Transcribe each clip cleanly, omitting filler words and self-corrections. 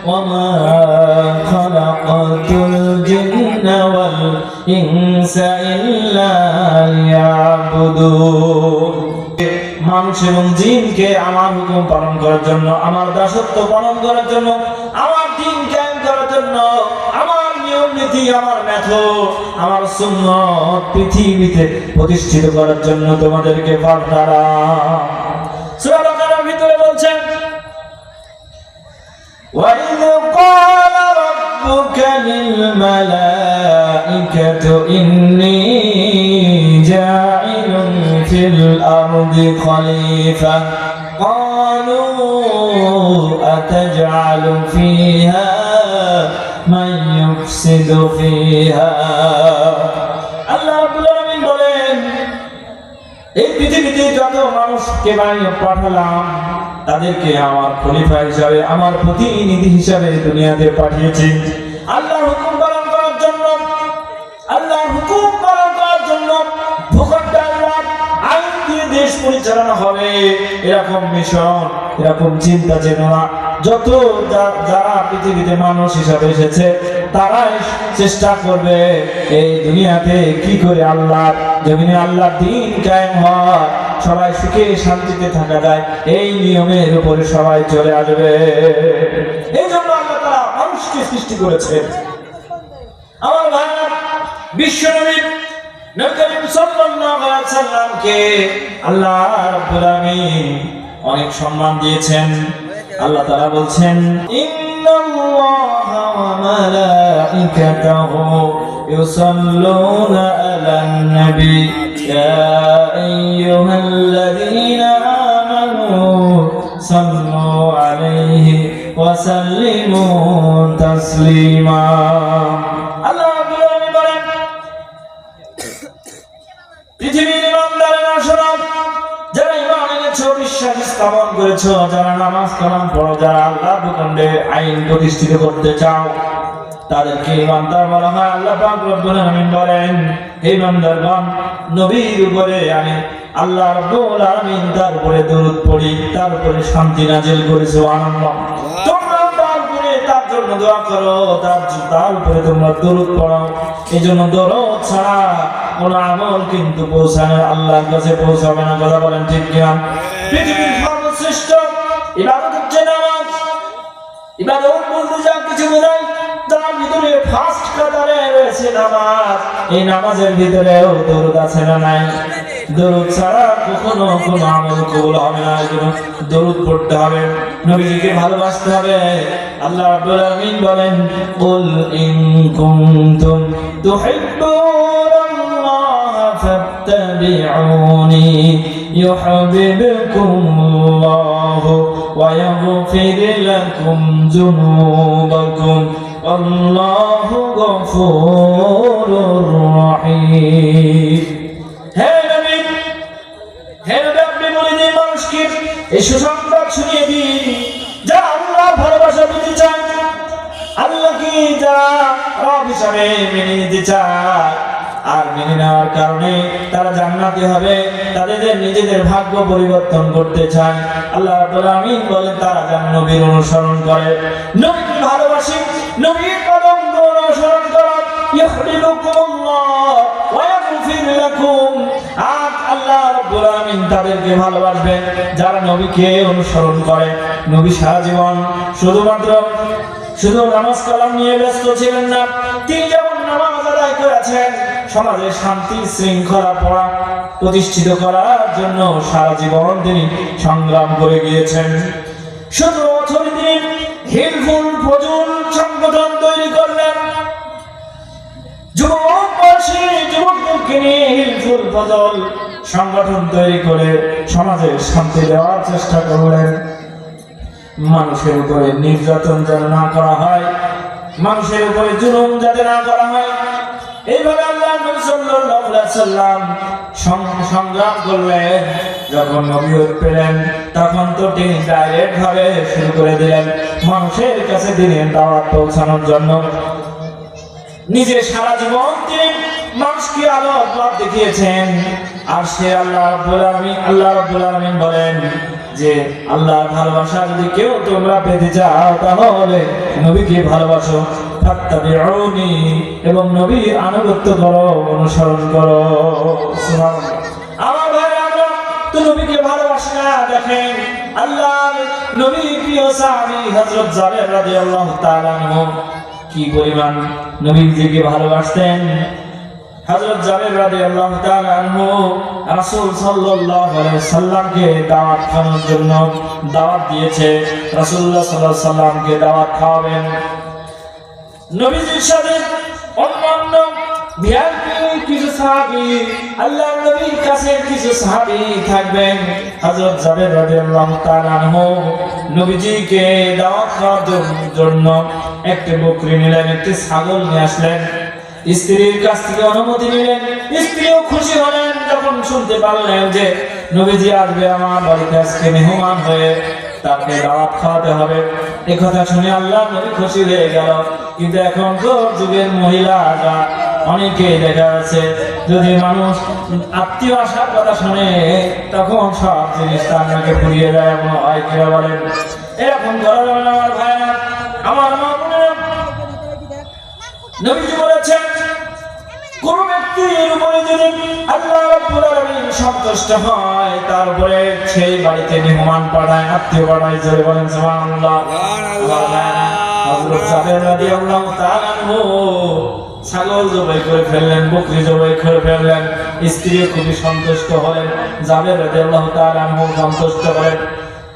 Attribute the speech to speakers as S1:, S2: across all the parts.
S1: وما خلقت الجن والإنس إلا ليعبدون মানুষ এবং জিনকে আমার হুকুম পালন করার জন্য, আমার দাসত্ব পালন করার জন্য, আমার দ্বীন কায়েম করার জন্য, আমার নিয়ম নীতি, আমার মেথড, আমার সুন্নাত পৃথিবীতে প্রতিষ্ঠিত করার জন্য তোমাদেরকে পাঠালাম। সূরা বাকারার ভিতরে বলছেন وَإِذْ قَالَ رَبُّكَ لِلْمَلَائِكَةِ إِنِّي جَاعِلٌ فِي الْأَرْضِ خَلِيفَةً قَالُوا أَتَجْعَلُ فِيهَا مَن يُفْسِدُ فِيهَا আল্লাহ রাব্বুল আলামিন বলেন, এই পৃথিবীতে যত মানুষকে বানিয়ে পাঠালাম তাদেরকে আমার খলিফা হিসাবে, আমার প্রতিনিধি হিসাবে দুনিয়াতে পাঠিয়েছি আল্লাহর হুকুম পালন করার জন্য, আল্লাহর হুকুম পালন করার জন্য। ভূখণ্ডে আল্লাহর আইন দিয়ে দেশ পরিচালনা হবে, এরকম মিশন, এরকম চিন্তা চেতনা যত যারা পৃথিবীতে মানুষ হিসাবে এসেছে তারাই চেষ্টা করবে এই দুনিয়াতে কি করে আল্লাহ জমিনে আল্লাহ দ্বীন কায়েম হয়, সবাই সুখে শান্তিতে থাকা যায়, এই নিয়মের উপরে সবাই চলে আসবে। এই জন্য আল্লাহ তাআলা মানুষকে সৃষ্টি করেছে। আমার ভাইরা, বিশ্বনবী নবী করিম সাল্লাল্লাহু আলাইহি ওয়াসাল্লামকে আল্লাহ রাব্বুল আলামিন অনেক সম্মান দিয়েছেন। আল্লাহ তাআলা বলছেন, ইন্নাল্লাহা ওয়া মালাইকাতাহু ইউসাল্লুনা আলান নবী ইয়া আইয়ুহাল্লাযীনা আমানু সাল্লু আলাইহি ওয়া সাল্লিমু তাসলিমা। আল্লাহ রাব্বুল আলামিন বলেন, পৃথিবীর ইমানদারেরা শোনো, যারা ঈমান এনেছো, বিশ্বাস স্থাপন করেছো, যারা নামাজ কালাম পড়ো, যারা আল্লাহর ভূখণ্ডে আইন প্রতিষ্ঠিত করতে চাও, তাদেরকে ইমানদার বলা হয়। আল্লাহ পাক রব্বুল আলামিন বলেন, হে ইমানদারগণ, নবীর উপরে আমি আল্লাহ রব্বুল আলামিন তার উপরে দরুদ পড়ি, তার উপরে শান্তি নাযিল করি। সুবহানাল্লাহ। তোমরা তার উপরে তার জন্য দোয়া করো, তার উপরে তোমরা দরুদ পড়ো। এই জন্য দরুদ ছাড়া কোন আমল কিন্তু পৌঁছানো আল্লাহর কাছে পৌঁছাবে না। কথা বলেন ঠিক কিনা? পৃথিবীর সর্বশ্রেষ্ঠ ইবাদত হচ্ছে নামাজ। ইবাদত বলতে যা কিছু বোঝায়, তার ভিতরে ফার্স্ট কাতারে রয়েছে নামাজ। এই নামাজের ভিতরেও দরুদ আছে না নাই? দরুদ ছাড়া কখনো কোন আমল কবুল হবে না। এই জন্য দরুদ পড়তে হবে, নবীজিকে ভালোবাসতে হবে। আল্লাহ রাব্বুল আলামিন বলেন, কুল ইন কুনতুম তুহিব্বুনাল্লাহা ফাত্তাবিউনি ইউহিব্বুকুমুল্লাহু ওয়া ইয়াগফির লাকুম যুনুবাকুম আল্লাহু গফুরুর রহিম। হে নবী, আপনি বলে দিন মানুষকে, এই সুসংবাদ শুনিয়ে দিন, যারা আল্লাহ ভালোবাসা পেতে চায়, আল্লাহকে যারা রব হিসাবে মেনে নিতে চায়, আর মেনে নেওয়ার কারণে তারা জান্নাতি হবে, তাদের নিজেদের ভাগ্য পরিবর্তন করতে চায়, আল্লাহ রাব্বুল আলামিন বলেন তারা যেন নবীর অনুসরণ করে, নবীকে ভালোবাসে, নবীর কদম অনুসরণ করে। ইউহিব্বুকুমুল্লাহ ওয়া ইয়াগফির লাকুম। আর আল্লাহ রাব্বুল আলামিন তাদেরকে ভালোবাসবেন যারা নবীকে অনুসরণ করে। নবী সারা জীবন শুধু নামাজ কালাম নিয়ে ব্যস্ত ছিলেন না। তিনি যেমন নামাজ আদায় করেছেন, সমাজে শান্তি শৃঙ্খলা প্রতিষ্ঠিত করার জন্য সারা জীবন তিনি সংগ্রাম করে গিয়েছেন। 17 বছর তিনি হিলফুল ফজল সংগঠন তৈরি করলেন। যুবকদেরকে নিয়ে হিলফুল ফজল সংগঠন তৈরি করে সমাজে শান্তি দেওয়ার চেষ্টা করলেন। মানুষের উপরে নির্যাতন যেন না করা হয়, মানুষের উপরে জুলুম যাতে না করা হয়, এইভাবে আল্লাহ নবী সাল্লাল্লাহু আলাইহি ওয়াসাল্লাম সংগ্রাম করলেন। যখন নবুয়ত পেলেন তখন তো তিনি ডাইরেক্ট ভাবে শুরু করে দিলেন মানুষের কাছে দ্বীনের দাওয়াত পৌঁছানোর জন্য। নিজে সারা জীবন তিনি মানুষকে আলোর পথ দেখিয়েছেন। আর সে আল্লাহ রাব্বুল আলামিন বলেন, যে আল্লাহর ভালোবাসা যদি কেউ তোমরা পেতে চাও তাহলে নবীকে ভালোবাসো, ফাত্তাবিউনি, এবং নবীর আনুগত্য করো, অনুসরণ করো। সুবহানাল্লাহ। আমার ভাই, আমরা তো নবীকে ভালোবাসি না। দেখেন আল্লাহর নবী প্রিয় সাহাবী হযরত জাবের রাদিয়াল্লাহু তাআলা আনহু কি পরিমাণ নবীজিকে ভালোবাসতেন। হযরত জাবের রাদিয়াল্লাহু তাআলা আনহু রাসূল সাল্লাল্লাহু আলাইহি সাল্লামকে দাওয়াত খাওয়ানোর জন্য দাওয়াত দিয়েছে। রাসূলুল্লাহ সাল্লাল্লাহু আলাইহি সাল্লামকে দাওয়াত খাওয়াবেন। নবীজির সাথে অন্যান্য কিছু সাহাবী, আল্লাহর নবীর কাছে কিছু সাহাবী থাকবেন। হযরত জাবের রাদিয়াল্লাহু তাআলা আনহু নবীজিকে দাওয়াত খাওয়ার জন্য একটি বকরি নিলেন, একটি ছাগল নিয়ে আসলেন। স্ত্রীর কাছ থেকে অনুমতি নিলেন। স্ত্রীও খুশি হলেন যখন শুনতে পারলেন যে নবীজি আসবে আমার বাড়িতে আজকে মেহমান হয়ে, তাকে দাওয়াত খাওয়াতে হবে। এই কথা শুনে আল্লাহ নবী খুশি হয়ে গেল। কিন্তু এখনকার যুগের মহিলারা অনেকেই দেখা যাচ্ছে, যদি মানুষ আত্মীয় আসার কথা শুনে তখন সব জিনিস তার নাকে পুড়িয়ে যায়। এমন হয় কিনা বলেন? এরকম করা যাবে না আমার ভাইরা, আমার মা বোনেরা। নবীজি বলেছেন, কোন ব্যক্তির উপরে যদি আল্লাহ রাব্বুল আলামিন সন্তুষ্ট হয়, তার উপরে সেই বাড়িতে মেহমান পাঠায়, আত্মীয় পাঠায়। জোরে বলেন সুবহানাল্লাহ। হযরত জাবের রাদিয়াল্লাহু তাআলা আনহু ছাগল জবাই করে ফেললেন, বকরি জবাই করে ফেললেন। স্ত্রী খুবই সন্তুষ্ট হলেন, জাবের রাদিয়াল্লাহু তাআলা আনহু সন্তুষ্ট হলেন।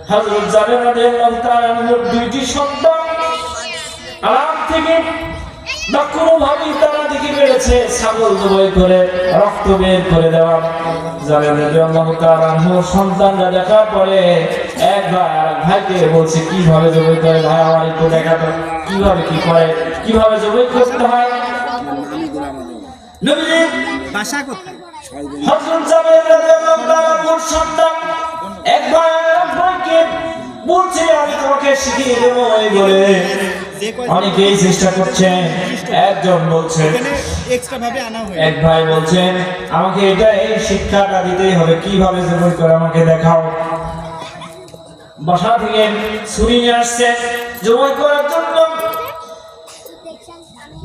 S1: হযরত জাবের রাদিয়াল্লাহু তাআলা আনহুর দুইটি সন্তান আরাম থেকে কোনোভাবেই তারা দিকে বেড়েছে, ছাগল জবাই করে রক্ত বের করে দেওয়া। জাবের রাদিয়াল্লাহু তাআলা আনহুর সন্তানরা দেখার পরে এক ভাই আর ভাইকে বলছে, কিভাবে জবাই করে ভাই, আমার একটু দেখাতো, কিভাবে কি করে, কিভাবে জবাই করতে হয়। নবীজি ভাষা কোথায়? হযরত জাবের রাদিয়াল্লাহু তাআলা আনহুর সন্তান এক ভাই আর ভাইকে বলছে, আমি তোমাকে শিখিয়ে দেবো এই বলে অনেকেই চেষ্টা করছে। একজন বলছে, এক ভাই বলছেন, আমাকে এটা এই শিক্ষাটা দিতেই হবে, কিভাবে জবাই করে আমাকে দেখাও। বাসা থেকে ছুরি নিয়ে আসছে জবাই করার জন্য।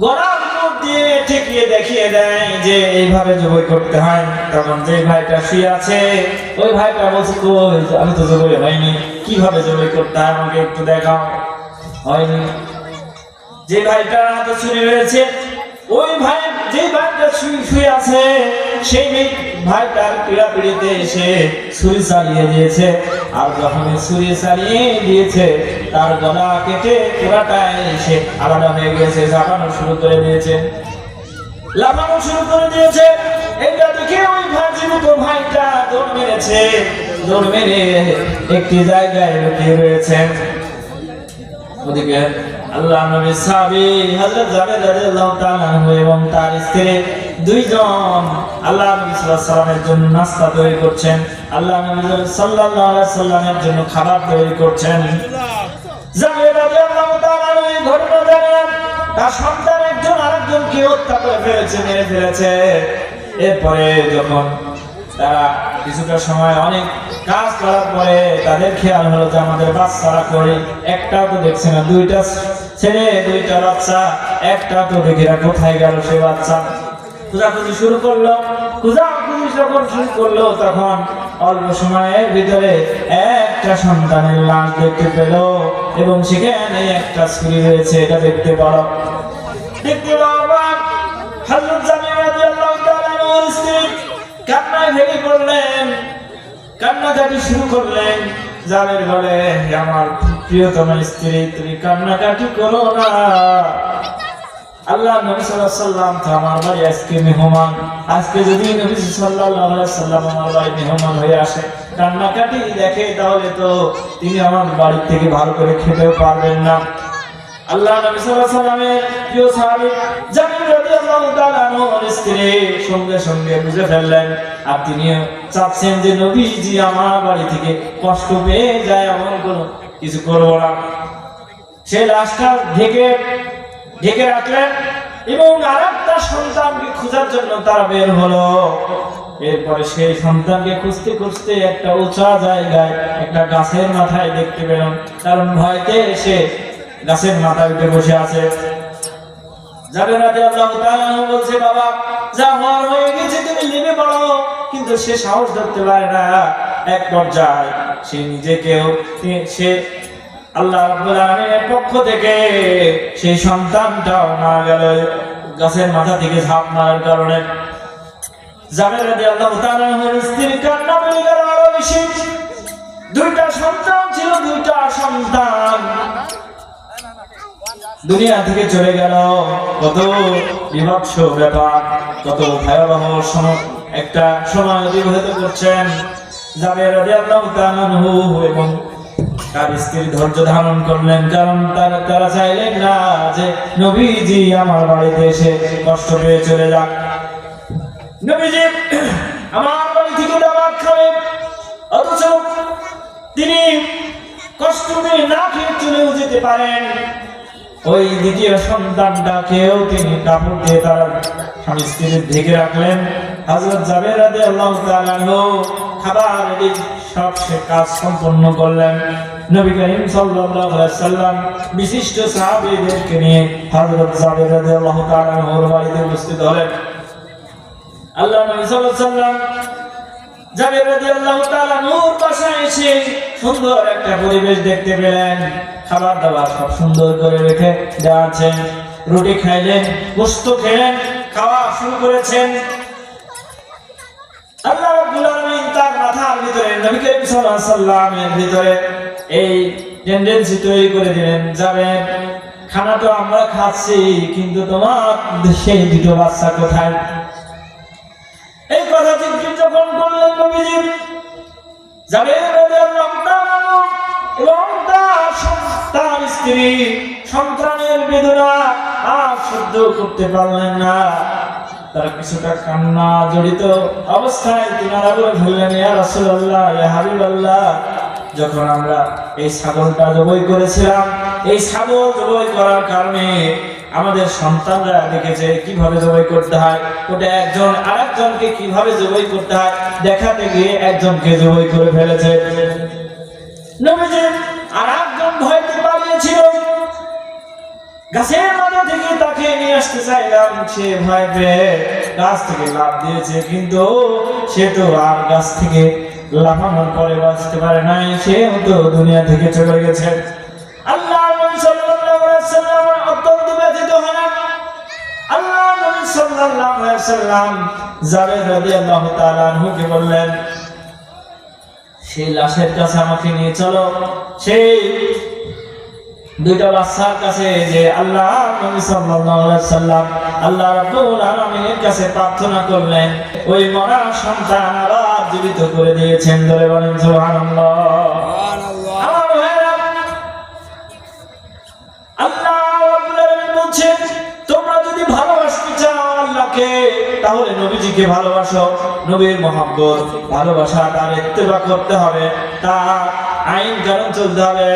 S1: গলার উপর দিয়ে ঠেকিয়ে দেখিয়ে দেয় যে এইভাবে জবাই করতে হয়। তখন যে ভাইটা শুয়ে আছে ওই ভাইটা বলছে, কই, আমি তো জবাই হয়নি, কিভাবে জবাই করতে হয় আমাকে একটু দেখাও। হয়নি। যে ভাইটার হাতে ছুরি রয়েছে, ওই ভাই, যে ভাইটা শুয়ে আছে সেই ভাইটার পিড়াপিড়িতে এসে ছুরি চালিয়ে দিয়েছে। আর যখন ছুরি চালিয়ে দিয়েছে, তার গলা কেটে পুরাটাই এসে আলাদা হয়ে গেছে, ঝাঁপানো শুরু করে দিয়েছে, লাফানো শুরু করে দিয়েছে। এটা দেখে ওই ভাই, জীবিত ভাইটা দৌড় মেরেছে, দৌড় মেরে একটি জায়গায় লুকিয়ে রয়েছে। ওদিকে আল্লাহ নবীর সাহাবী হযরত জাবের রাদিয়াল্লাহু তাআলা আনহু এবং তার স্ত্রী দুইজন আল্লাহ নবী সাল্লাল্লাহু আলাইহি সাল্লামের জন্য নাস্তা তৈরি করছেন, আল্লাহ নবী সাল্লাল্লাহু আলাইহি সাল্লামের জন্য খাবার তৈরি করছেন। জাবের রাদিয়াল্লাহু তাআলা আনহু এই ঘটনা জানেন, তার সন্তান একজন আরেকজনকে হত্যা করে ফেলেছে, মেরে ফেলেছে। এরপরে যখন তারা কিছুটা সময় অনেক কাজ করার পরে তাদের খেয়াল হলো যে আমাদের বাচ্চারা করে, একটা তো দেখছে না, দুইটা ছেলে দুইটা বাচ্চা, একটা তো দেখি না কোথায় গেল সে বাচ্চা। খোঁজাখুঁজি শুরু করলো, খোঁজাখুঁজি যখন শুরু করলো তখন অল্প সময়ের ভিতরে একটা সন্তানের লাশ দেখতে পেল এবং সেখানে একটা ছুরি রয়েছে, এটা দেখতে পারো। দেখতে পাওয়া হযরত জাবের রাদিয়াল্লাহু তাআলা আনহুর স্ত্রী কান্নায় ভেঙে পড়লেন, কান্নাকাটি শুরু করলেন। জাবের বলে, আমার প্রিয়তম স্ত্রী, তুমি কান্নাকাটি করো না, আল্লাহ নবী সাল্লাল্লাহু আলাইহি সাল্লাম তো আমার বাড়ি আজকে মেহমান, আজকে যদি নবী সাল্লাল্লাহু আলাইহি সাল্লাম আমার বাড়ি মেহমান হয়ে আসে, কান্নাকাটি দেখে, তাহলে তো তিনি আমার বাড়ি থেকে ভালো করে খেতেও পারবেন না। আল্লাহ নবী সাল্লাল্লাহু আলাইহি সাল্লামের প্রিয় সাহাবী জাবের রাদিয়াল্লাহু তাআলা আনহুর স্ত্রী সঙ্গে সঙ্গে বুঝে ফেললেন, আর তিনি চাচ্ছেন যে নবীজি আমার বাড়ি থেকে কষ্ট পেয়ে যায়, এমন কোনো কিছু করব না। সে লাশটা ঢেকে রাখলেন এবং আরেকটা সন্তানকে খোঁজার জন্য তারা বের হলো। এরপরে সেই সন্তানকে খুঁজতে খুঁজতে একটা উঁচা জায়গায় একটা গাছের মাথায় দেখতে পেলাম, কারণ ভয়তে সে গাছের মাথায় উঠে বসে আছে। জাবের রাদিয়াল্লাহু তাআলা বলছে, বাবা যা হওয়ার হয়ে গেছে, তুমি নেমে পড়ো। কিন্তু সে সাহস ধরতে পারে না। এক পর্যায়ে সে নিজেকেও সে আল্লাহ রাব্বুল আলামিনের পক্ষ থেকে সেই সন্তানটাও মারা গেল গাছের মাথা থেকে ঝাঁপ মারার কারণে। জাবের রাদিয়াল্লাহু তাআলা স্ত্রীর কান্না বেড়ে গেল আরো বেশি। দুইটা সন্তান ছিল, দুইটা সন্তান দুনিয়া থেকে চলে গেল। কত বিভৎস ব্যাপার, কত ভয়াবহ একটা সময় অতিবাহিত করছেন জাবের রাদিয়াল্লাহু তাআলা এবং তার স্ত্রী ধৈর্য ধারণ করলেন, কারণ তারা চাইলেন না যে নবীজি আমার বাড়িতে এসে কষ্ট পেয়ে চলে যাক। নবীজি আমার বাড়ি থেকে দাওয়াত খাবেন, অথচ তিনি কষ্ট পেয়ে না খেয়ে চলেও যেতে পারেন। ওই দ্বিতীয় সন্তানটাকেও তিনি কাপড় দিয়ে তার স্বামী স্ত্রী ঢেকে রাখলেন। হযরত জাবের রাদিয়াল্লাহু তাআলা খাবার রেডি সব সে কাজ সম্পন্ন করলেন। নবী করিম সাল্লাল্লাহু আলাইহি ওয়াসাল্লাম বিশিষ্ট সাহাবীদেরকে নিয়ে হযরত জাবের রাদিয়াল্লাহু তাআলা ওর বাড়িতে উপস্থিত হলেন। আল্লাহ নবী সাল্লাল্লাহু আলাইহি ওয়াসাল্লাম জাবের রাদিয়াল্লাহু তাআলা নূর বাসায় এসে সুন্দর একটা পরিবেশ দেখতে পেলেন। খাবার দাবার সব সুন্দর করে রেখে দেওয়া আছে। রুটি খাইলেন, গোশত খেলেন, খাওয়া শুরু করেছেন। আল্লাহ রাব্বুল আলামিন তার মাথার ভিতরে নবী করিম সাল্লাল্লাহু আলাইহি ওয়াসাল্লামের ভিতরে এই টেন্ডেন্সি তৈরি করে দিলেন, যাবেন খানা তো আমরা খাচ্ছি, কিন্তু তোমার সেই দুটো বাচ্চা কোথায়? এই কথা জিজ্ঞেস যখন করলেন নবীজি, জাবের রাদিয়াল্লাহু তাআলা এবং তার স্ত্রী সন্তানের বেদনা আর সহ্য করতে পারলেন না। তারা কিছুটা কান্না জড়িত অবস্থায় তিনারা বলে ফেললেন, ইয়া রাসূলুল্লাহ, ইয়া হাবিবাল্লাহ, যখন আমরা এই ছাগলটা জবাই করেছিলাম, এই ছাগল জবাই করার কারণে আমাদের সন্তানরা দেখেছে কিভাবে জবাই করতে হয়, ওটা একজন আরেকজনকে কিভাবে জবাই করতে হয় দেখাতে গিয়ে একজনকে জবাই করে ফেলেছে। নবীজি আরেকজন ভয়তে পালিয়েছিল, গাছের মাথা থেকে তাকে নিয়ে আসতে চাইলাম, সে ভয় পেয়ে গাছ থেকে লাফ দিয়েছে, কিন্তু সে তো আর গাছ থেকে লাফানোর পরে বাঁচতে পারে নাই, সেও তো দুনিয়া থেকে চলে গেছে। আল্লাহ নবী সাল্লাল্লাহু আলাইহি ওয়াসাল্লাম অত্যন্ত ব্যথিত হলেন। আল্লাহ নবী সাল্লাল্লাহু আলাইহি ওয়াসাল্লাম জাবের রাদিয়াল্লাহু তাআলা আনহুকে বললেন, সেই লাশের কাছে আমাকে নিয়ে চলো, সেই দুইটা বাচ্চার কাছে যে আল্লাহ নবী সাল্লাল্লাহু আলাইহি ওয়াসাল্লাম আল্লাহ রাব্বুল আলামিনের কাছে প্রার্থনা করলেন, ওই মরা সন্তান আবার জীবিত করে দিয়েছেন। ধরে বলেন সুবহানাল্লাহ। আমার ভাইরা, আল্লাহ রাব্বুল আলামিন বলছেন, তোমরা যদি ভালোবাসতে চাও আল্লাহকে, তাহলে নবীজিকে ভালোবাসো। নবীর মহব্বত, ভালোবাসা, তার ইত্তেবা করতে হবে, তার আইন কানুন চলতে হবে।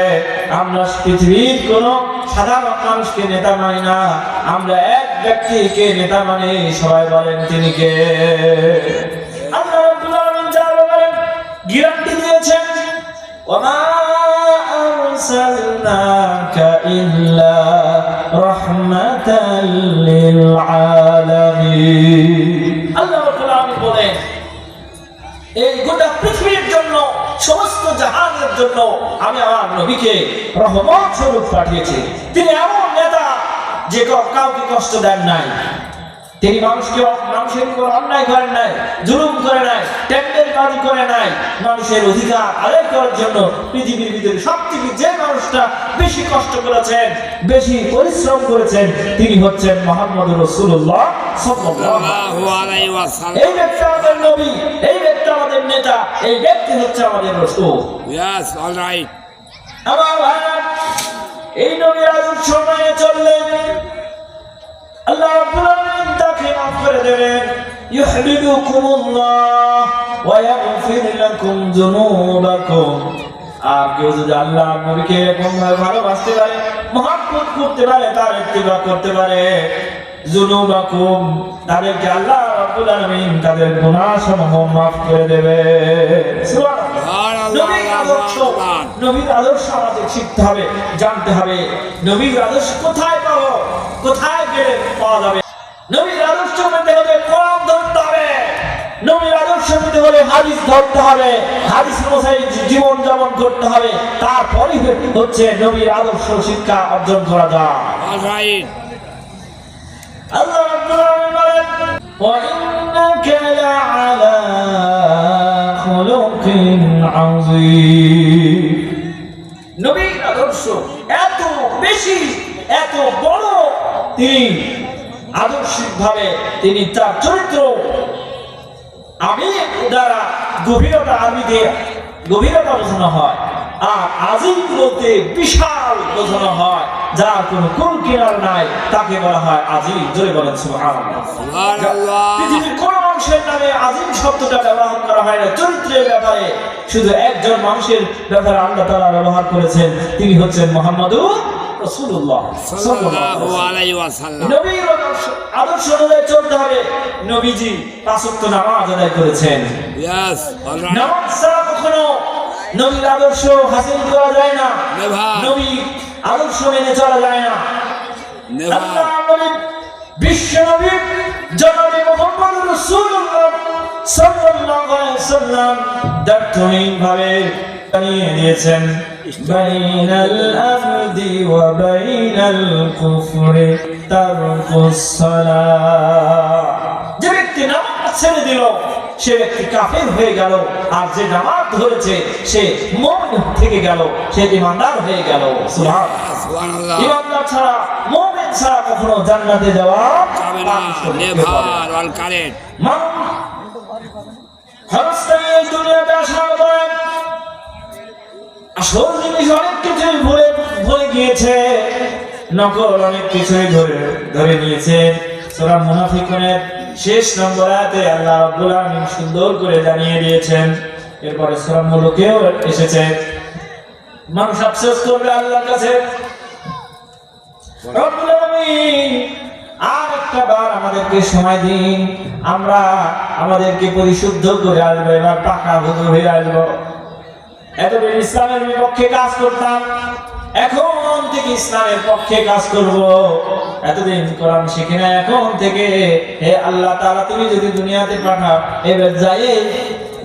S1: আমরা পৃথিবীর কোন সাধারণ মানুষকে নেতা মানি না, আমরা এক ব্যক্তিকে নেতা মানি। সবাই বলেন তিনি কে? আল্লাহ রাব্বুল আলামিন যার বলেন গ্যারান্টি দিয়েছেন, ওমা আরসালনাকা ইল্লা রাহমাতাল লিল আলামিন। আল্লাহ রাব্বুল আলামিন বলেন, এই গোটা পৃথিবীর জন্য, সমস্ত জাহানের জন্য আমি আমার নবীকে রহমত স্বরূপ পাঠিয়েছি। তিনি এমন নেতা যে কাউকে কষ্ট দেন নাই, তিনি মানুষের উপর অন্যায় করেন নাই, জুলুম করে নাই, টেন্ডারবাজি করে নাই। মানুষের অধিকার আদায় করার জন্য পৃথিবীর ভিতরে সবথেকে যে মানুষটা বেশি কষ্ট করেছেন, বেশি পরিশ্রম করেছেন, তিনি হচ্ছেন মুহাম্মদুর রাসূলুল্লাহ সাল্লাল্লাহু আলাইহি ওয়াসাল্লাম। এই ব্যক্তি আমাদের নবী, এই ব্যক্তি আমাদের নেতা, এই ব্যক্তি হচ্ছে আমাদের রাসূল।
S2: Yes, all right.
S1: আমার ভাইরা, এই নবীর আদর্শ মেনে চললেন, আল্লাহ রাব্বুল আলামিন তাকে মাফ করে দেবেন। ইউহিব্বুকুমুল্লাহ ওয়া ইয়াগফির লাকুম যুনুবাকুম। আর কেউ যদি আল্লাহ নবীকে এরকম ভাবে ভালোবাসতে পারে, মহব্বত করতে পারে, তার ইত্তেবা করতে পারে, যুনুবাকুম, তাদেরকে আল্লাহ রাব্বুল আলামিন তাদের গুনাহসমূহ মাফ করে দেবে। সুবহানাল্লাহ। নবীর আদর্শ আমাদের শিখতে হবে, জানতে হবে। নবীর আদর্শ কোথায় পাবো, কোথায় গেলে পাওয়া যাবে? নবীর আদর্শ পেতে হলে কোরআন ধরতে হবে, নবীর আদর্শ পেতে হলে হাদিস ধরতে হবে, হাদিস অনুযায়ী জীবন যাপন করতে হবে, তারপরে হচ্ছে নবীর আদর্শ শিক্ষা অর্জন করা যায়। আল্লাহ রাব্বুল আলামিন বলেন, ওয়া ইন্নাকা লাআলা খুলুকিন আযীম। নবীর আদর্শ এত বেশি, এত বড়, তিনি আদর্শিকভাবে তিনি তার চরিত্র আমি দ্বারা গভীরতা, আমি দিয়ে গভীরতা বোঝানো হয়, আর আজিম বলতে বিশাল বোঝানো হয়, যার কোনো কুল কিনার নাই, তাকে বলা হয় আজিম। জোরে বলেন সুবহানাল্লাহ। পৃথিবীর কোন মানুষের নামে আজিম শব্দটা ব্যবহার করা হয় না। চরিত্রের ব্যাপারে শুধু একজন মানুষের ব্যাপারে আল্লাহ তাআলা ব্যবহার করেছেন, তিনি হচ্ছেন মুহাম্মদুর রাসূলুল্লাহ সাল্লাল্লাহু আলাইহি ওয়াসাল্লাম। নবীর আদর্শ অনুযায়ী চলতে হবে। নবীজি 5 ওয়াক্ত নামাজ আদায় করেছেন। নামাজ ছাড়া কখনো নবীর আদর্শ হাসিল করা যায় না, নবীর আদর্শ মেনে চলা যায় না। আল্লাহ নবী, বিশ্ব নবী জনাবে মুহাম্মদ রাসূলুল্লাহ সাল্লাল্লাহু আলাইহি ওয়াসাল্লাম দায়িত্বহীনভাবে জানিয়ে দিয়েছেন, বাইনাল আবদি ওয়া বাইনাল কুফরি তারকুস সালাহ। যে ব্যক্তি নামাজ ছেড়ে দিল সে ব্যক্তি কাফের হয়ে গেল, আর যে নামাজ ধরেছে সে মুমিন থেকে গেল, সে ঈমানদার হয়ে গেল। সুবহানাল্লাহ। ঈমানদার ছাড়া, মুমিন ছাড়া কখনো জান্নাতে যাওয়া যাবে না। নেভার ওয়াল কারেন্ট হরস্তাই এই দুনিয়াতে আসার পরে আসল জিনিস অনেক কিছুই ভুলে গিয়েছে, নকল অনেক কিছুই ধরে নিয়েছে। সূরা মুনাফিকুনের শেষ নম্বর আয়াতে আল্লাহ রাব্বুল আলামিন সুন্দর করে জানিয়ে দিয়েছেন। এরপরে সূরা মুলুকেও এসেছে। মানুষ আফসোস করবে আল্লাহর কাছে, রব্বুল আলামিন আর একটা বার আমাদেরকে সময় দিন, আমরা আমাদেরকে পরিশুদ্ধ করে আসবো, এবার পাকা হয়ে আসবো। এতদিন ইসলামের বিপক্ষে কাজ করতাম, এখন থেকে ইসলামের পক্ষে কাজ করব। এতদিন কোরআন শিখি না, এখন থেকে হে আল্লাহ তাআলা তুমি যদি দুনিয়াতে পাঠাও, এবার যাই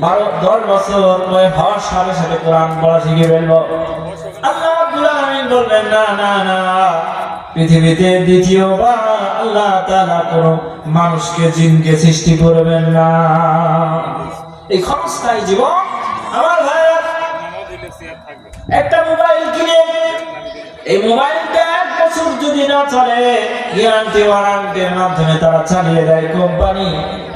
S1: 10 বছর হওয়ার সাথে সাথে কোরআন পড়া শিখে ফেলবো। আল্লাহ রাব্বুল আলামিন বলবেন, না না না, পৃথিবীতে দ্বিতীয়বার আল্লাহ তাআলা কোন মানুষকে জিনকে সৃষ্টি করবেন না। এই ক্ষণস্থায়ী জীবন। আমার ভাইরা, একটা মোবাইল কিনে এই মোবাইলটা 1 বছর যদি না চলে, গ্যারান্টি ওয়ারেন্টির মাধ্যমে তারা চালিয়ে দেয় কোম্পানি।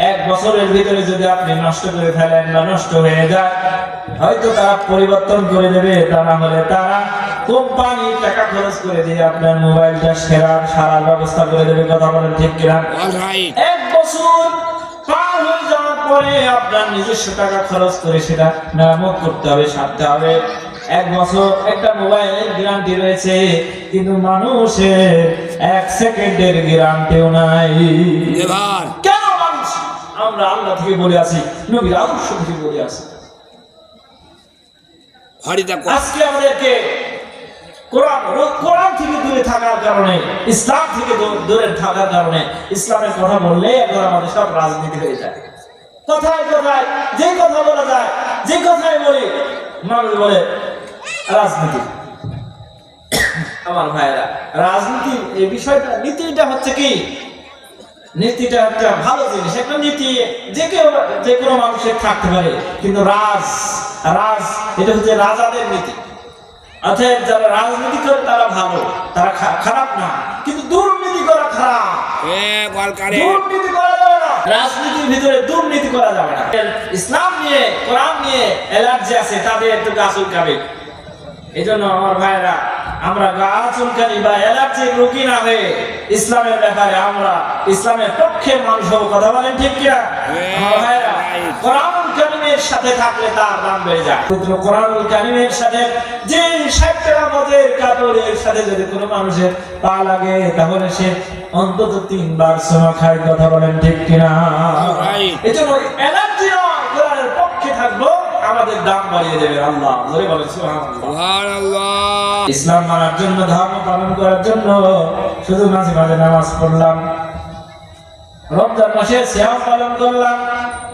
S1: 1 বছরের ভিতরে যদি আপনি নষ্ট করে ফেলেন বা নষ্ট হয়ে যায়, হয়তো তারা পরিবর্তন করে দেবে, তা না হলে তারা কোম্পানি টাকা খরচ করে দিয়ে আপনার মোবাইলটা সারার ব্যবস্থা করে দেবে। কথা বলেন ঠিক কিনা? 1 বছর পার হয়ে যাওয়ার পরে আপনার নিজস্ব টাকা খরচ করে সেটা মেরামত করতে হবে, সারতে হবে। 1 বছর একটা মোবাইলের গ্যারান্টি রয়েছে, কিন্তু মানুষের 1 সেকেন্ডের গ্যারান্টিও নাই। কেন মানুষ? আমরা আল্লাহ থেকে বলে আছি, নবীর আদর্শ থেকে বলে আছি। আজকে আমাদেরকে কোরআন থেকে দূরে থাকার কারণে, ইসলাম থেকে দূরে থাকার কারণে, ইসলামের কথা বললে এখন আমাদের সব রাজনীতি হয়ে যায়। কথায় কথায় যে কথা বলা যায়, যে কথায় বলি মানুষ বলে রাজনীতি। আমার ভাইরা, রাজনীতি এই বিষয়টা, নীতিটা হচ্ছে কি, নীতিটা একটা ভালো জিনিস, একটা নীতি যে কোনো মানুষের থাকতে পারে, কিন্তু রাজ এটা হচ্ছে রাজাদের নীতি। অর্থাৎ যারা রাজনীতি করে তারা ভালো, তারা খারাপ না, কিন্তু দুর্নীতি করা খারাপ। দুর্নীতি করা যাবে না, রাজনীতির ভিতরে দুর্নীতি করা যাবে না। ইসলাম নিয়ে, কোরআন নিয়ে অ্যালার্জি আছে, তাদের একটু গা চুলকাবে। এই জন্য আমার ভাইরা, আমরা গা চুলকানি বা অ্যালার্জির রোগী না হয়ে ইসলামের ব্যাপারে আমরা ইসলামের পক্ষে মানুষ হব। কথা বলেন ঠিক কিনা? আমার ভাইরা, কোরআন কারিমের ইসলামের সাথে থাকলে তার দাম বেড়ে যায়। পবিত্র কোরআনুল কারীমের সাথে যে 60 টাকা গজের কাপড়ের সাথে যদি কোনো মানুষের পা লাগে তাহলে সে অন্তত 3 বার সোনা খায়। কথা বলেন ঠিক কিনা? এজন্য এনার্জি কোরআনের পক্ষে থাকবো, আমাদের দাম বাড়িয়ে দেবে আল্লাহ। জোরে বলেন সুবহানাল্লাহ। ইসলাম মানার জন্য, ধর্ম পালন করার জন্য শুধু মাঝে মাঝে নামাজ পড়লাম, রমজান মাসে সিয়াম পালন করলাম,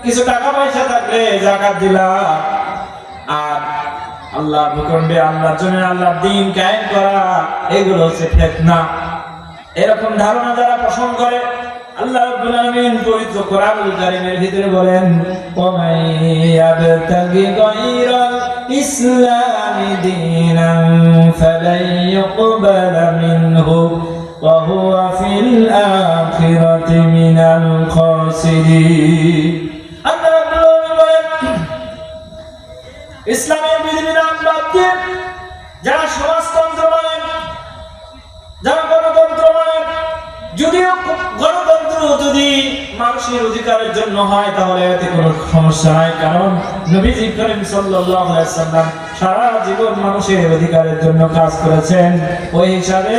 S1: কিছু টাকা পয়সা থাকলে যাকাত দিলাম, আর আল্লাহর ভূখণ্ডে আল্লাহর জন্য আল্লাহর দ্বীন কায়েম করা, এগুলো হচ্ছে ফিতনা। এরকম ধারণা যারা পোষণ করে, আল্লাহ রাব্বুল আলামিন পবিত্র কোরআনুল কারীমের ভিতরে বলেন, ওয়া মাইয়াবতাগি গায়রাল ইসলামি দীনান ফালান ইউকবালা মিনহু ওয়া হুয়া ফিল আখিরাতি মিনাল খাসিরিন। আল্লাহ রাব্বুল আলামিন বলেন, ইসলামের বিধিবিধান বাদ দিয়ে যারা সমাজতন্ত্র মানেন, যারা গণতন্ত্র মানেন, যদিও গণতন্ত্র যদি মানুষের অধিকারের জন্য হয় তাহলে এতে কোনো সমস্যা নাই, কারণ নবীজি করিম সাল্লাল্লাহু আলাইহি ওয়াসাল্লাম সারা জীবন মানুষের অধিকারের জন্য কাজ করেছেন। ওই হিসাবে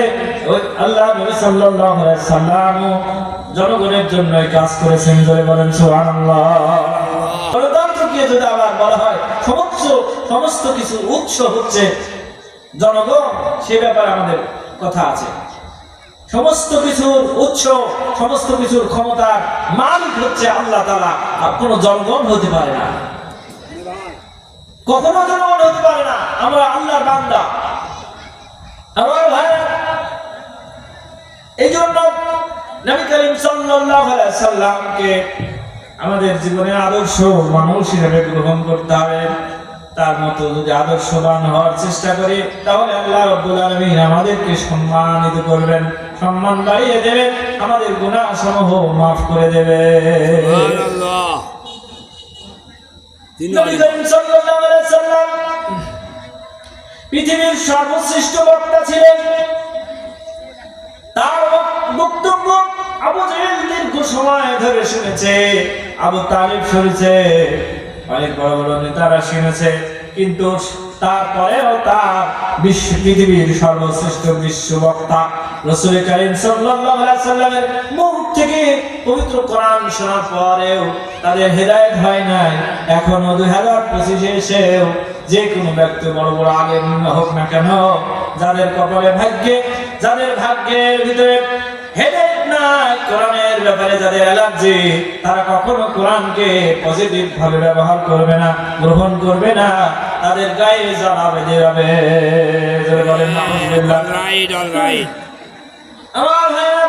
S1: আল্লাহ নবী সাল্লাল্লাহু আলাইহি ওয়াসাল্লাম জনগণের জন্য কাজ করেছেন। জোরে বলেন সুবহানাল্লাহ। গণতন্ত্রকে যদি আবার বলা হয় সমস্ত কিছু উৎস হচ্ছে জনগণ, সে ব্যাপারে আমাদের কথা আছে। সমস্ত কিছুর উৎস, সমস্ত কিছুর ক্ষমতার মালিক হচ্ছে আল্লাহ তাআলা, আর কোনো জনগণ হতে পারে না, কখনো জনগণ হতে পারে না। আমরা আল্লাহর বান্দা। আমার ভাই, এই জন্য নবী করিম সাল্লাল্লাহু আলাইহি ওয়াসাল্লামকে আমাদের জীবনের আদর্শ মানুষ হিসেবে গ্রহণ করতে হবে। তার মতো যদি আদর্শবান হওয়ার চেষ্টা করি তাহলে আল্লাহ রাব্বুল আলামিন আমাদেরকে সম্মানিত করবেন, সম্মান বাড়িয়ে দেবেন, আমাদের গুনাহ সমূহ মাফ করে দেবেন। সুবহানাল্লাহ। নবী করিম সাল্লাল্লাহু আলাইহি ওয়াসাল্লাম পৃথিবীর সর্বশ্রেষ্ঠ বক্তা ছিলেন। তার বক্তব্য আবু জাহেল দীর্ঘ সময় ধরে শুনেছে, আবু তালিব শুনেছে, অনেক বড় বড় নেতারা শুনেছে, কিন্তু তারপরেও তার পৃথিবীর সর্বশ্রেষ্ঠ বিশ্ব বক্তা রাসূল কারীম সাল্লাল্লাহু আলাইহি ওয়াসাল্লামের মুখ থেকে পবিত্র কোরআন শোনার পরেও তাদের হেদায়েত হয় নাই। এখনো 2025 এসেও যে কোনো ব্যক্তি, বড় বড় আলেম হোক না কেন, যাদের কপালে যাদের ভাগ্যের ভিতরে হেদায়েত নাই, কোরআনের ব্যাপারে যাদের অ্যালার্জি, তারা কখনো কোরআনকে পজিটিভ ভাবে ব্যবহার করবে না, গ্রহণ করবে না, তাদের গায়ে জ্বালা বেঁধে যাবে। যারা বলেন নাউযুবিল্লাহ। অলরাইট। আমার ভাইরা,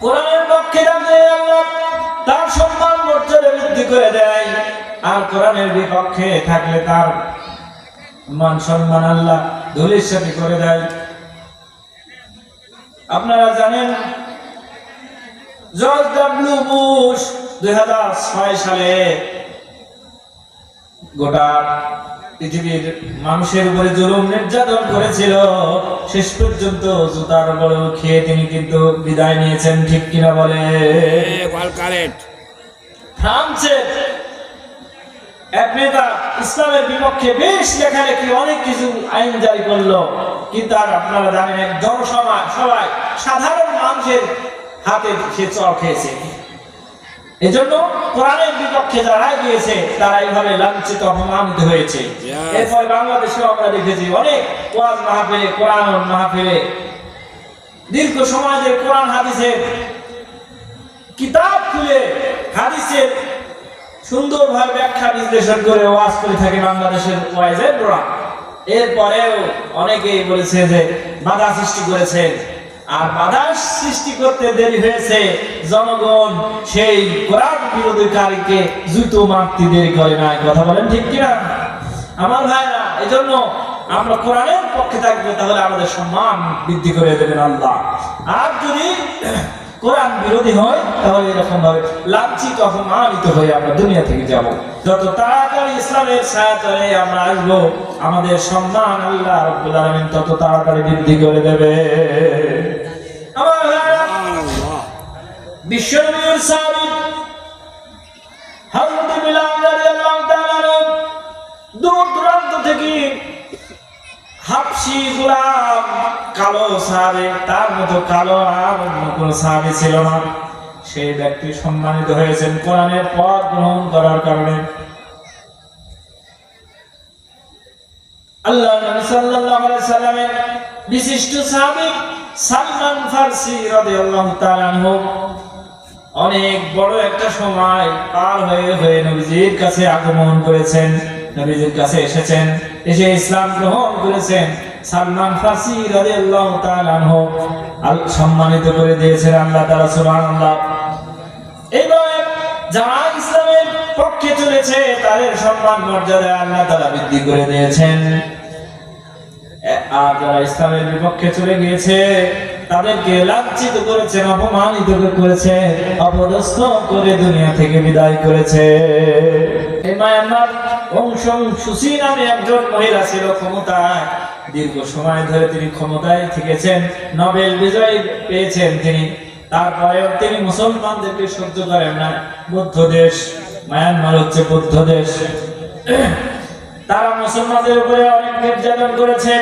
S1: কোরআনের পক্ষে থাকলে আল্লাহ তার সম্মান মর্যাদা বৃদ্ধি করে দেয়, আর কোরআনের বিপক্ষে থাকলে তার মান সম্মান আল্লাহ ধূলিসাৎ করে দেয়। আপনারা জানেন জর্জ ডব্লিউ বুশ 2006 সালে গোটা পৃথিবীর মানুষের উপরে জুলুম নির্যাতন করেছিল, শেষ পর্যন্ত জুতার বড় খেয়ে তিনি কিন্তু বিদায় নিয়েছেন। ঠিক কিনা বলে? ফ্রান্সের এক নেতা ইসলামের বিপক্ষে বেশ লেখালেখি, অনেক কিছু আইন জারি করলো, কিন্তু আর আপনারা জানেন এক সবাই সাধারণ মানুষের হাতে সে চড় খেয়েছে। এজন্য কোরআনের বিপক্ষে যারা গিয়েছে তারা এইভাবে লাঞ্ছিত, অপমানিত হয়েছে। এরপর বাংলাদেশেও আমরা দেখেছি অনেক ওয়াজ মাহফিলে, কোরআন মাহফিলে দীর্ঘ সময় যে কোরআন হাদিসের কিতাব খুলে হাদিসের সুন্দরভাবে ব্যাখ্যা বিশ্লেষণ করে ওয়াজ করে থাকে বাংলাদেশের ওয়াইজেরা। এরপরেও অনেকেই বলেছে যে বাধা সৃষ্টি করেছেন, আর বাধা সৃষ্টি করতে দেরি হয়েছে, জনগণ সেই কোরআন বিরোধীকারীকে জুতো মারতে দেরি করে না। কথা বলেন ঠিক কিনা আমার ভাইরা? এজন্য আমরা কোরআনের পক্ষে থাকবো, তাহলে আমাদের সম্মান বৃদ্ধি করে দেবেন আল্লাহ। আর যদি কোরআন বিরোধী হয় তাহলে এরকম ভাবে লাঞ্ছিত, অপমানিত হয়ে আমরা দুনিয়া থেকে যাব। যত তাড়াতাড়ি ইসলামের ছায়াতলে আমরা আসবো, আমাদের সম্মান আল্লাহ রাব্বুল আলামিন তত তাড়াতাড়ি বৃদ্ধি করে দেবে। আমার বিশ্বনবীর সাহাবী হযরত বিলাল হাবশী গোলাম কালো সাহাবী, তার মতো কালো আর অন্য কোনো সাহাবী ছিল না। সেই ব্যক্তি সম্মানিত হয়েছেন কোরআনের পথ গ্রহণ করার কারণে। আল্লাহ নবী সাল্লাল্লাহু আলাইহি সাল্লামের বিশিষ্ট সাহাবী সালমান ফারসি রাদিয়াল্লাহু তাআলা আনহু অনেক বড় একটা সময় পার হয়ে নবীজির কাছে আগমন করেছেন, নবীজির কাছে এসেছেন, এসে ইসলাম গ্রহণ করেছেন। সালমান ফারসি রাদিয়াল্লাহু তাআলা আনহু সম্মানিত করে দিয়েছেন আল্লাহ তাআলা, সুবহানাল্লাহ। এইভাবে যারা ইসলামের পক্ষে চলেছে তাদের সম্মান মর্যাদা আল্লাহ তাআলা বৃদ্ধি করে দিয়েছেন। আর যারা ইসলামের বিপক্ষে চলে গিয়েছে তাদেরকে লাঞ্ছিত করেছেন, অপমানিত করেছে, অপদস্থ করে দুনিয়া থেকে বিদায় করেছে। মায়ানমার অং সান সু চি নামে একজন মহিলা ছিল ক্ষমতায়, দীর্ঘ সময় ধরে তিনি ক্ষমতায় থেকেছেন, নোবেল বিজয়ী পেয়েছেন তিনি। তারপরেও তিনি মুসলমানদেরকে সহ্য করেন না। বৌদ্ধ দেশ মায়ানমার হচ্ছে বৌদ্ধ দেশ, তারা মুসলমানদের উপরে অনেক নির্যাতন করেছে।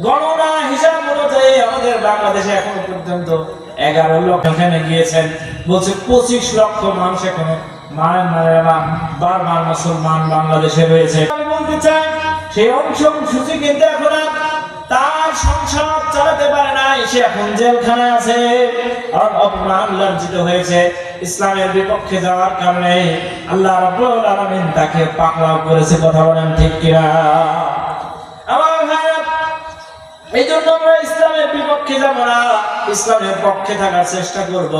S1: গণনা হিসাব অনুযায়ী আমাদের বাংলাদেশে এখনো পর্যন্ত 11 লক্ষ এখানে গিয়েছেন, বলছে 25 লক্ষ মানুষ এখনো বারবার মুসলমান বাংলাদেশে রয়েছে। আমি বলতে চাই সেই অং সান সু চি কিন্তু এখন তার সংসার চালাতে পারে না, সে এখন জেলখানায় আছে, আর অপমান লাঞ্ছিত হয়েছে। ইসলামের বিপক্ষে যাওয়ার কারণে আল্লাহ রাব্বুল আলামিন তাকে পাকড়াও করেছে। কথা বলেন ঠিক কিনা? আমার ভাইরা, এই জন্য আমরা ইসলামের বিপক্ষে যাব না, ইসলামের পক্ষে থাকার চেষ্টা করব।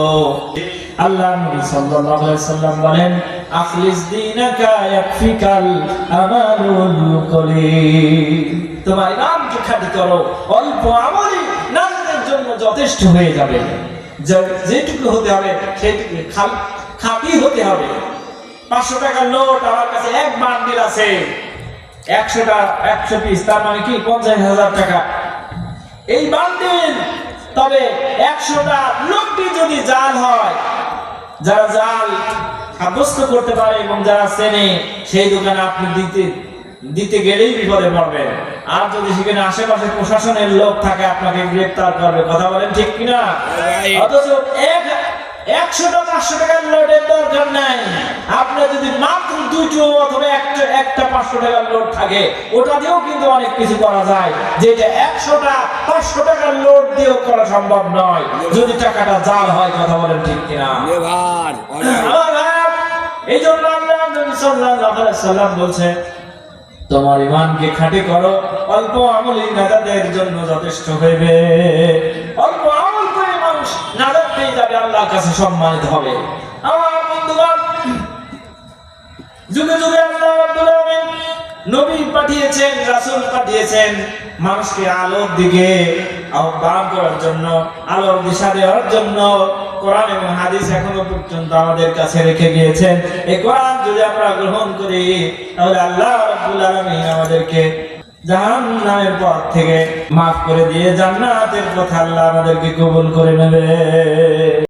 S1: আল্লাহ নবী সাল্লাল্লাহু আলাইহি সাল্লাম বলেন, আখলিস দীনাকা ইয়াকফিকাল আমালুল কলিল। তোমার ইমানকে খাঁটি করো, অল্প আমলই নাজাতের জন্য যথেষ্ট হয়ে যাবে। যেটুকু হতে হবে সেইটুকু খাঁটি হতে হবে। 500 টাকার নোট আমার কাছে এক বান্ডিল আছে, 100 পিস, তার মানে কি 50,000 টাকা এই বান্ডিল। তবে 100টা নোটটি যদি জাল হয়, যারা জাল সাব্যস্ত করতে পারে এবং যারা চেনে, সেই দোকানে আপনি দিতে গেলেই বিপদে পড়বেন। আর যদি সেখানে আশেপাশে প্রশাসনের লোক থাকে আপনাকে গ্রেফতার করবে। কথা বলেন ঠিক কিনা? অথচ 100টা 500 টাকার নোটের দরকার নাই, আপনার যদি মাত্র 2টো অথবা একটা 500 টাকার নোট থাকে, ওটা দিয়েও কিন্তু অনেক কিছু করা যায়, যেটা 100টা 500 টাকার নোট দিয়েও করা সম্ভব নয় যদি টাকাটা জাল হয়। কথা বলেন ঠিক কিনা? এই জন্য আল্লাহ নবী সাল্লাল্লাহু আলাইহি সাল্লাম বলছে, তোমার ঈমানকে খাঁটি করো, অল্প আমলই নাজাতের জন্য যথেষ্ট হইবে। অল্প আমল করে মানুষ নাজাত পেয়ে যাবে, আল্লাহর কাছে সম্মানিত হবে। আমার বন্ধুগণ, যুগে যুগে আল্লাহ রাব্বুল আলামিন নবী পাঠিয়েছেন, রাসূল পাঠিয়েছেন মানুষকে আলোর দিকে আহ্বান করার জন্য, আলোর দিশা দেওয়ার জন্য। কোরআন এবং হাদিস এখনো পর্যন্ত আমাদের কাছে রেখে গিয়েছেন। এই কোরআন যদি আমরা গ্রহণ করি তাহলে আল্লাহ রাব্বুল আলামিন আমাদেরকে জাহান্নামের পথ থেকে মাফ করে দিয়ে জান্নাতের পথে আল্লাহ আমাদেরকে কবুল করে নেবে।